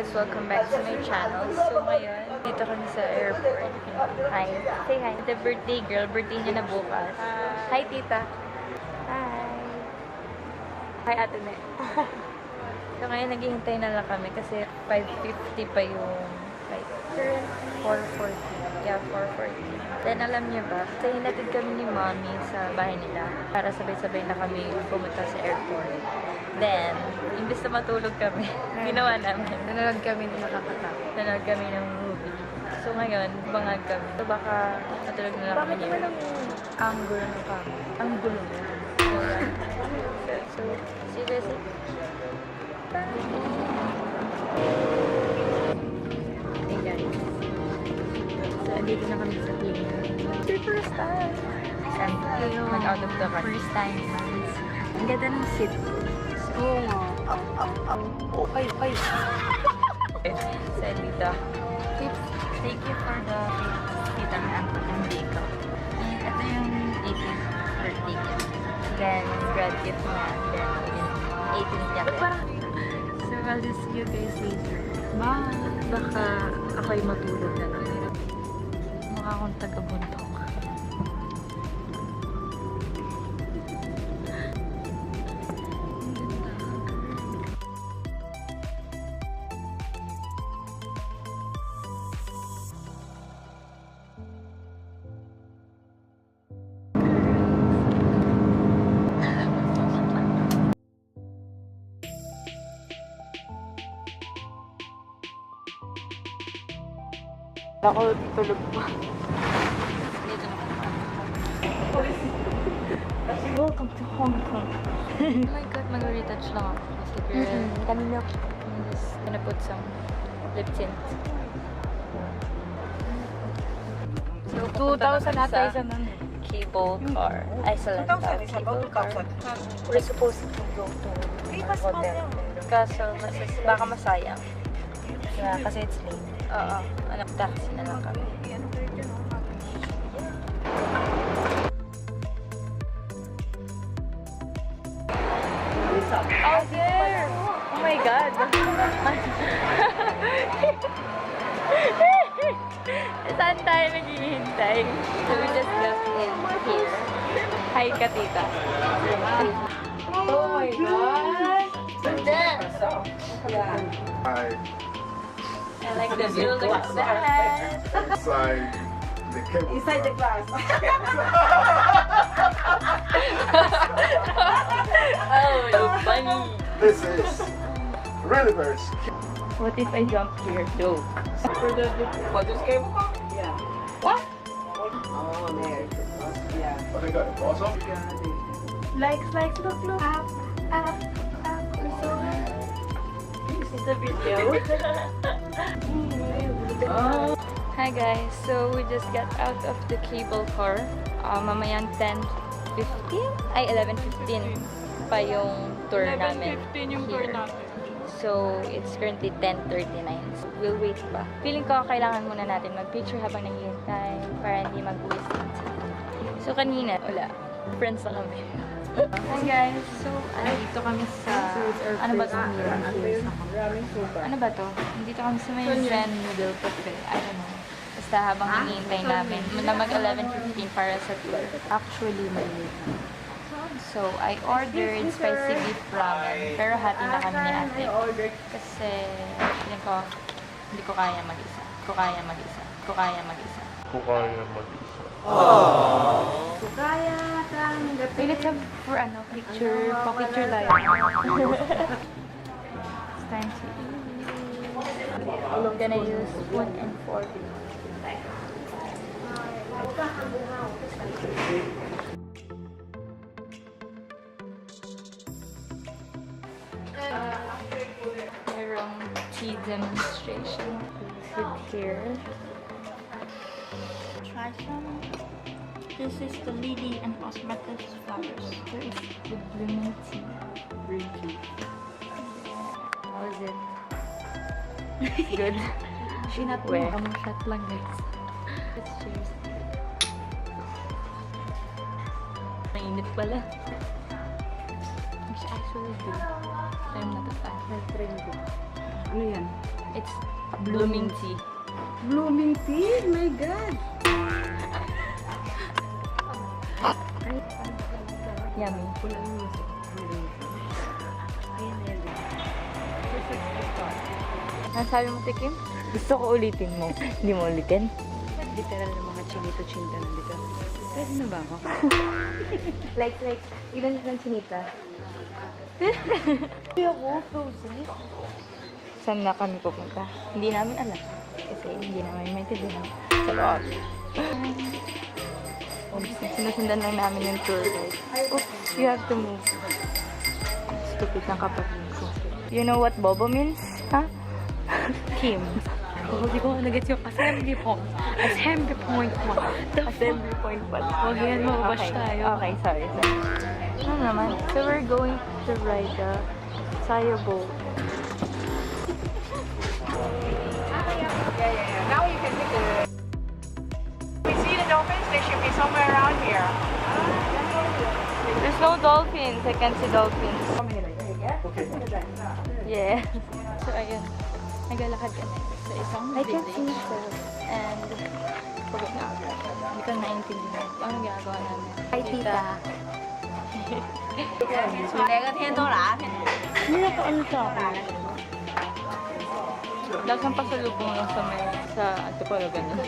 guys, welcome back to my channel. So ngayon, dito kami sa airport. Hi. Say hi. The birthday girl. Birthday niya na bukas. Hi, tita. Hi. Hi, ate Ne. So ngayon, naghihintay na lang kami kasi 5:50 pa yung flight. 4:40. Yeah, 4:40. Then alam niyo ba, kasi hinatid kami ni mommy sa bahay nila para sabay-sabay na kami pumunta sa airport. Then, imbis na matulog kami, ginawa namin. Nanonood kami ng nakakatakot. Nanonood kami ng movie. So ngayon, bangag kami. So baka matulog na lang kami. Bakit naman ang angulo ng kami? Angulo mo? So, see you guys. Bye! Hey guys. So, andito na kami sa plane. It's your first time. Mag-out of the country. First time. Ang ganda ng seat. Oo nga. Up. Ay. So, dito. Thank you for the seat ang Antico. And ito yung 18th birthday gift. Then, grad gift na. Then, 18th jacket. So, I'll just see you guys later. Bye! Baka ako'y matulog na lang. Mukha akong taga-buntok. Ako tulog pa. Dito na. Welcome to Hong Kong. Oh my god, mag-retouch lang ako. Kasi girl, Kamillah E. I'm just gonna put some lip tint. So, 2,000 ata isa nun. Cable car. Ay, sa cable car. We're supposed to go to hotel. Kaso, baka masayang. Yeah, kasi it's late. Oo. Taxi na lang kami. Oh, there! Oh my God! Saan tayo naghihintay? So we just left in here. Hi, Katita. Oh my God! Yeah. Hi. I like the view. Look at that. Inside the class. Oh, so funny. This is really very scary. What if I jump here? Joke. What is cable car? Yeah. What? Oh, there. Yeah. What they got? Awesome. Likes, look. Up. This is a video. Oh. Hi guys, so we just got out of the cable car. Mamayang 10:15? Ay, 11:15 pa yung tour namin. 11:15 yung tour namin. So, it's currently 10:39. So, we'll wait pa. Feeling ko kailangan muna natin mag-picture habang naghihintay para hindi mag-waste. So, kanina, wala. Friends na kami. Hi guys, so dito kami sa ano ba to? Ano ba to? Dito kami sa may Zen Noodle Cafe. I don't know. Basta habang hinihintay namin na mag 11:15 para sa tour. Actually, mali. So, I ordered spicy beef ramen. Pero hati na kami ni ate. Kasi, feeling ko, hindi ko kaya mag-isa. Let's have for picture tayo. It's time to eat. I'm gonna use spoon and fork. Merong tea demonstration. Sit here. Try some. This is the lily and cosmetics flowers. There is the blooming tea. Green tea. How is it? Good. Shot Where? Shot lang guys. Let's cheers. Mainit pala. It's actually good. I'm not a fan. Ano yan? It's blooming tea. Blooming tea? My God! Yummy. Ano sabi mo, Tikim? Gusto ko ulitin mo. Hindi mo ulitin? Literal na mga chinito-chinta nandito. Pwede na ba ako? Like, ilan ng chinita? Hindi ako, frozen. Saan na kami pupunta? Hindi namin alam. Kasi hindi namin maintindihan. Sa loob. Sinusundan lang namin yung tour guide. Oops, you have to move. Stupid ng kapatid ko. You know what bobo means? Ha? Kim. Hindi ko nag-gets yung assembly point. Assembly point mo. Assembly point pala. Huwag yan, mababash tayo. Okay, sorry. Ano naman? So we're going to ride the Sayo boat. Now you can take the... We see the dolphins, they should be somewhere around here. There's no dolphins. I can't see dolphins. Okay. Yeah. So ayun. Naglalakad kami sa isang village. And pagod na ako. Hindi ko naintindihan kung anong ginagawa namin. Hi, tita. Hindi na ko ano sa akin. Lahat ng pasalubong lang sa Antipolo ganun.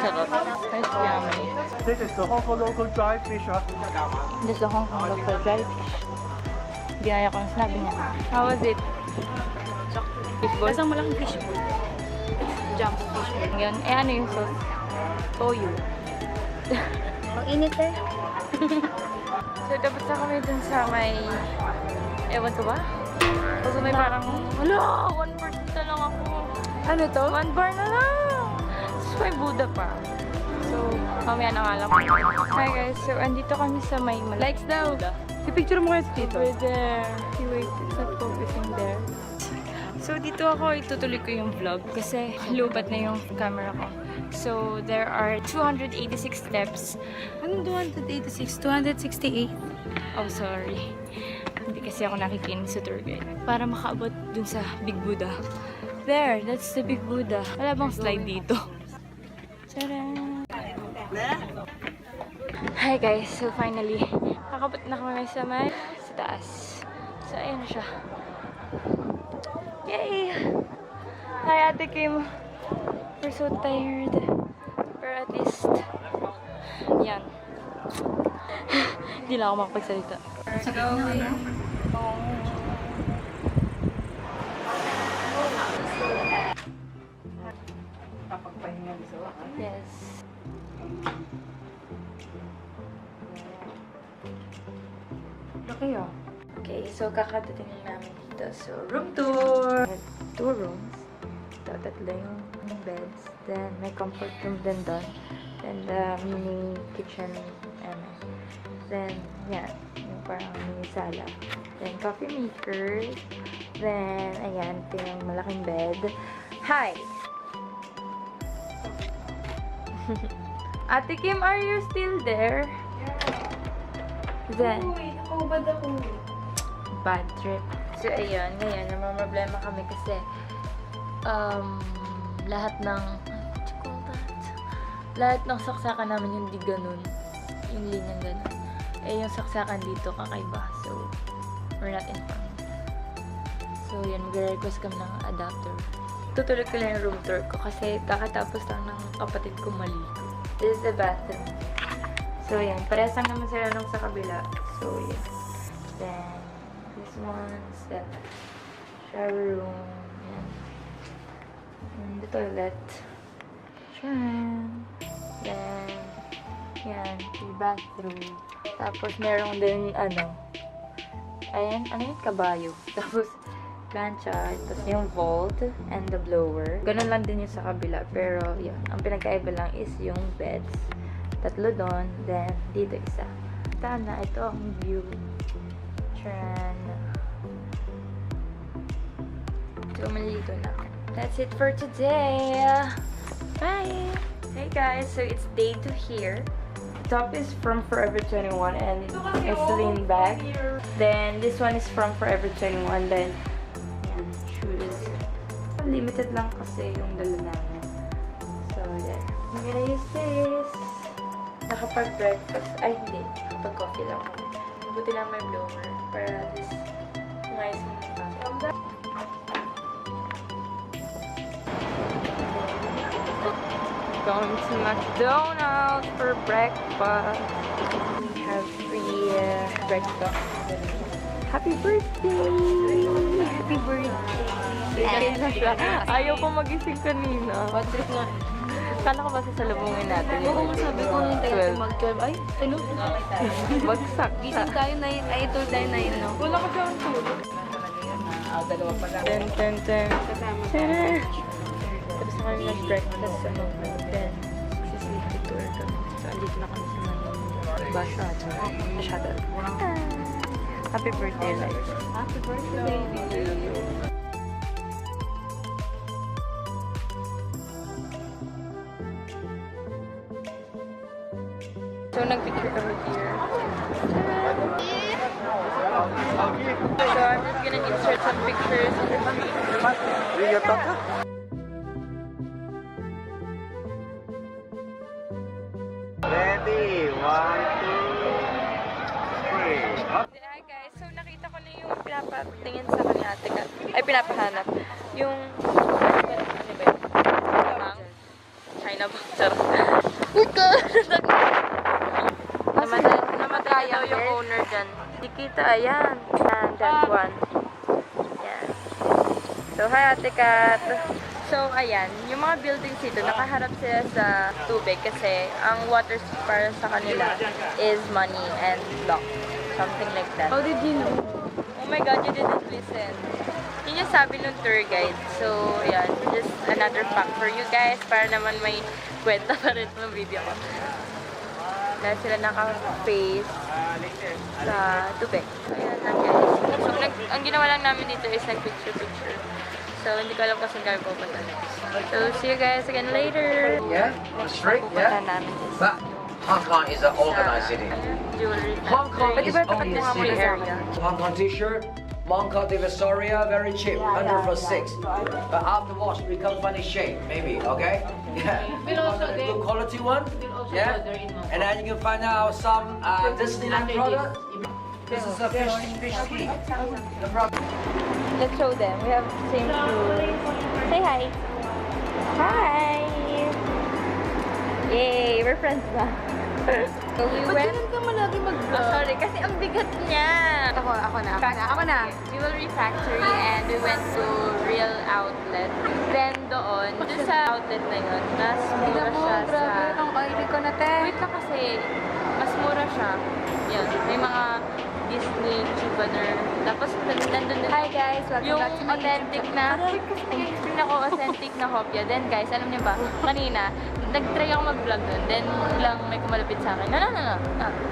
Sarap. Nice yummy. This is the Hong Kong local dry fish. This is the Hong Kong local dry fish. Ginaya ko ang sinabi niya. How was it? Fishball? Lasang malaking fishball. Jumbo fishball. Ngayon, ano yung sauce? Toyo. Ang init eh. So, tapos na kami dun sa may... Ewan ko ba? So, may parang... Wala! 1% na lang ako. Ano to? 1 bar na lang! So, may Buddha pa. So, mamaya na nga lang. Hi guys, so andito kami sa may Likes daw. I-picture mo kayo dito. Over there. Wait, it's not focusing there. So, dito ako itutuloy ko yung vlog kasi lubat na yung camera ko. So, there are 286 steps. Anong 286? 268? Oh, sorry. Hindi kasi ako nakikinig sa tour guide. Para makaabot dun sa Big Buddha. There, that's the Big Buddha. Wala bang slide dito? Tcharam! Hi guys, so finally, nakabot na kami sa taas. So, ayan na siya. Yay! Hi, Ate Kim. We're so tired. Pero at least, yan. Hindi lang ako makapagsalita. Let's go. Yes. Okay, okay, so kakatating lang namin dito. So, room tour! 2 rooms. Ito, 3 yung beds. Then, may comfort room din doon. Then, the mini kitchen. Then, yan. Yung parang mini sala. Then, coffee maker. Then, ayan. Ito yung malaking bed. Hi! Ate Kim, are you still there? Then, Nakubad ako. bad trip. So, ayun. Ngayon, namamroblema kami kasi lahat ng what you call that? Lahat ng saksakan namin yung di ganun. Yung linyang ganun. Eh, yung saksakan dito kakaiba. So, we're not informed. So, yun. Mag-request kami ng adapter. Tutuloy ko lang yung room tour ko kasi kakatapos lang ng kapatid ko maligo. This is the bathroom. So, yan. Parehas lang naman sila nung sa kabila. So, yan. Then, this one's the shower room. Yan. And the toilet. Yan. Then, yan. The bathroom. Tapos, meron din, ayan, ano yung kabayo. Tapos, plancha, tapos yung vault, and the blower. Ganun lang din yung sa kabila. Pero, yun. Ang pinagkaiba lang is yung beds. 3 doon. Then, dito isa. Na, ito ang view. Tran. So, malilito na. That's it for today. Bye! Hey guys, so it's day 2 here. The top is from Forever 21 and it's lean back. Then, this one is from Forever 21. Then, yan, shoes. limited lang kasi yung dala namin. So, there. I'm gonna use this. Nakapag-breakfast. Ay, hindi. Nakapag-coffee lang kami. Buti lang may blower para at least umayos mo yung pa. Going to McDonald's for breakfast. We have free breakfast. Happy birthday! Happy birthday! Kaya na siya. Ayaw pa magising kanina. What trip nga? Kala ko ba sasalubungin natin? Oo, sabi ko nung tayo mag-12. Ay, ano? Bagsak. Gising tayo 9. Ay, tulad tayo 9, no? Wala ka siyang tulog. Dalawa pa lang. Ten, ten, ten. Kasama. Tara! Tapos na kami nag-breakfast sa Ngong. Then, sisleepy tour kami. So, andito na kami sa Manila. Bus shuttle. Happy birthday, Life. Happy birthday, baby. So, nag-picture kami here. So, I'm just gonna insert some pictures. Ready? 1, 2, 3. Hi guys, so nakita ko na yung pinapatingin sa kanya ate ka. Ay, pinapahanap. Yung, ano ba yun? Lamang? China boxer. Puta! Namatay daw yung owner dyan. Di kita, ayan. And that one. Yan. So, hi ate Kat. So, ayan. Yung mga buildings dito, nakaharap sila sa tubig kasi ang water para sa kanila is money and luck. Something like that. How did you know? Oh my God, you didn't listen. Yun yung sabi ng tour guide. So, ayan. Just another fact for you guys para naman may kwenta pa rin ng video ko. Dahil sila naka-face sa tubig. Ayan lang guys. So, ang ginawa lang namin dito is nag-picture-picture. So, hindi ko alam kasi kami pupunta next. So, see you guys again later. Yeah, straight, Pupunta yeah. namin is But Hong Kong is an organized city. jewelry. Hong Kong Pwede is ba tapat only mo a nga muna city. sa area? Hong Kong t-shirt, Mongkok de Visoria, very cheap, 100 for 6. But afterwards, become funny shape, maybe, okay? Yeah. Good quality one, yeah. And then you can find out some Disneyland product. This is a fish ski. The product. Let's show them. We have the same shoes. Say hi. Hi. Yay, we're friends na. So we went. ka malagi mag-vlog? Sorry, kasi ang bigat niya. Ako na. Jewelry factory and we went to Real Outlet. Then doon sa outlet na yun, mas mura siya sa... Ang oily ko na, te. Wait lang kasi, mas mura siya. Yan, may mga Disney souvenir. Tapos nandun din Hi guys, welcome yung back to my authentic na, pinaka-authentic na kopya. Then guys, alam niyo ba, kanina, nag-try ako mag-vlog dun. Then biglang may kumalapit sa akin. No.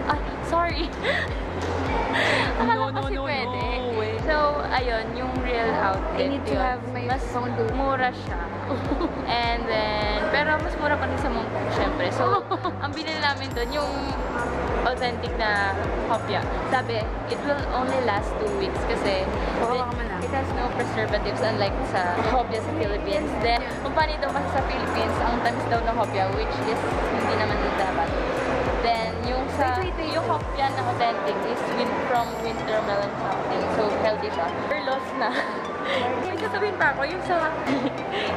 Ah, sorry. Akala ko kasi pwede. So, ayun, yung real outfit. I need to yun, have my mas phone too. mura siya. And then, pero mas mura pa rin sa Mongkok, syempre. So, ang binili namin dun, yung authentic na kopya. Sabi, it will only last 2 weeks kasi it has no preservatives unlike sa kopya sa Philippines. Then, kung paano ito kasi sa Philippines, ang tamis daw ng kopya, which is hindi naman dapat. Then, yung sa yung kopya na authentic is from winter melon something. So, healthy siya. We're lost na. May sasabihin pa ako, yung sa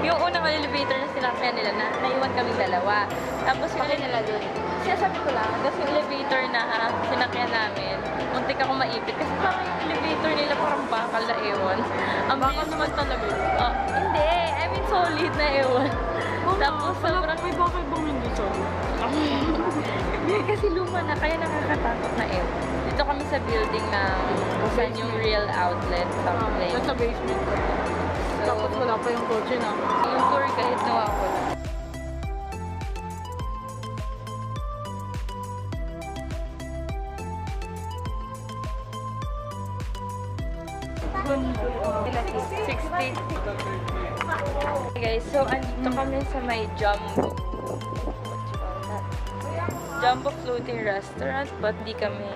yung unang elevator na sinakyan nila na naiwan kaming dalawa. Tapos yung nila doon. Sinasabi ko lang, tapos yung elevator na sinakyan namin, muntik ako maipit. Kasi parang yung elevator nila parang bakal na ewan. Ang bilis naman talaga. Hindi, I mean solid na ewan. Tapos sobrang... May bakit bang hindi solid? Kasi luma na, kaya nakakatakot na ewan. Dito kami sa building na saan yung real outlet something. Sa basement. So, Tapos wala pa yung kotse na. yung tour guide nawawala. Okay guys, so andito kami sa may Jumbo. Jumbo Floating Restaurant, but di kami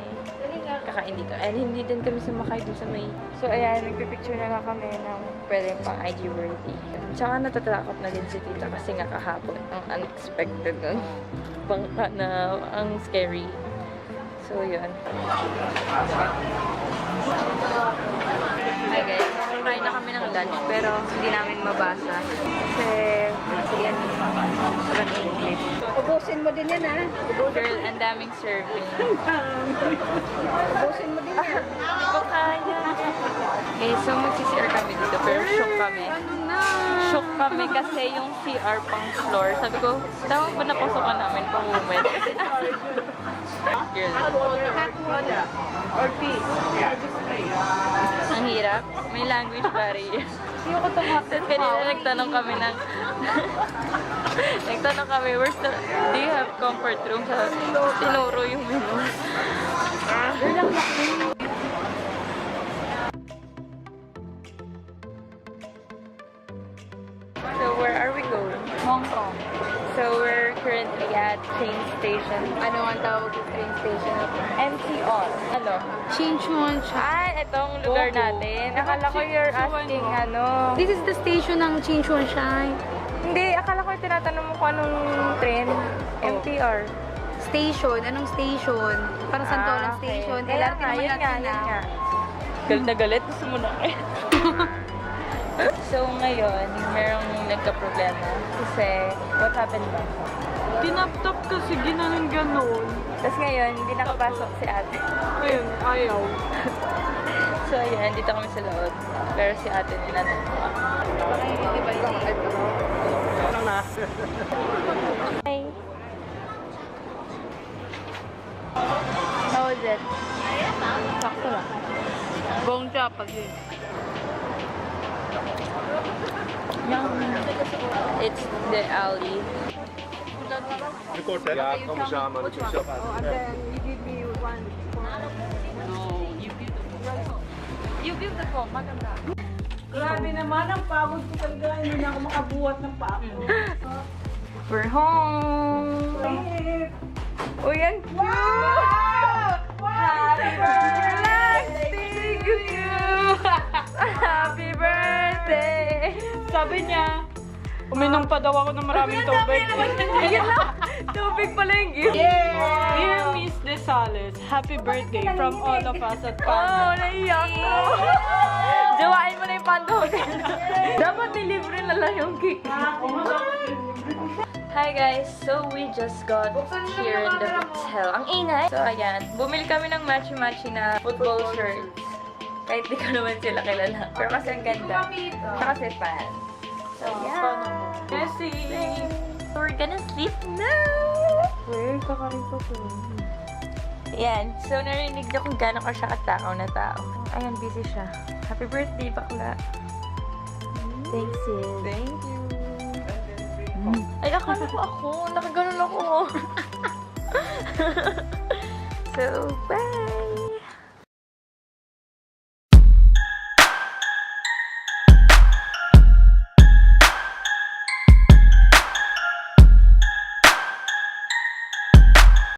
kakain dito. And hindi din kami sumakay dun sa may... So ayan, nagpipicture na nga kami ng pwede pang IG worthy. Tsaka natatakot na din si tita kasi nga kahapon ang unexpected nun. Bangka na ang scary. So, yun. Hi guys, kain na kami ng lunch pero hindi namin mabasa. Kasi, yan, sobrang English. Ubusin mo din yan, ha? Girl, ang daming serving. Ubusin mo din yan. Hindi ko kaya. Okay, so magsi-CR kami dito pero shock kami. Shock kami kasi yung CR pang floor. Sabi ko, tama ba napasokan namin pang women? Girl. Or tea. Ang hirap. May language barrier. Tapos kanina nagtanong kami ng... nagtanong kami, do you have comfort room? Sa tinuro yung menu. So where are we going? Ngong. So we're currently at train station. Ano ang tawag sa train station? MTR. Ano? Chinchuan siya. Ah, itong lugar natin. Akala ko you're asking ano. This is the station ng Chinchuan siya. Hindi, akala ko tinatanong mo kung anong train. MTR. Station. Anong station? Parang Santolan okay. Station. Kaya LRT nga, naman yun nga, natin yun na. nga. Galit na galit. Gusto mo na kayo. So ngayon, merong nagka-problema. Kasi, what happened ba? Tinap-tap kasi ginanon ganon. Tapos ngayon, hindi nakapasok si ate. Ayun, ayaw. So ayan, dito kami sa loob. Pero si ate nila natuwa. Hi. How was it? Sakto lang. Buong chapag yun. It's the alley. Ja, komen samen. Dat is zelf uit. And then you give me one for... You beautiful, maganda. Grabe naman, ang pagod ko talaga. Hindi na ako makabuhat ng pagod. We're home. Oh, yan cute! Happy birthday to you! Happy birthday! Sabi niya, uminom pa daw ako ng maraming tubig. Ayun lang! Tubig pala yung gift. Dear Miss De Sales, happy birthday from all of us at Oh, Panda. naiyak ko! Jawain mo na yung pandog. Dapat nilibre na lang yung cake. Hi guys! So we just got here in the hotel. Ang ingay! So ayan, bumili kami ng matchy-matchy na football shirts. Kahit di ko naman sila kilala. Pero kasi ang ganda. Tsaka kasi fan. So yeah! Messi! We're gonna sleep now! Wait, kakarin ko po. Ayan, so narinig niyo kung gano'n ka siya katakaw na tao. Ayan, busy siya. Happy birthday, bakla. Thanks, sis. Thank you. Ay, akala ko ako. Nakaganon ako. So, bye!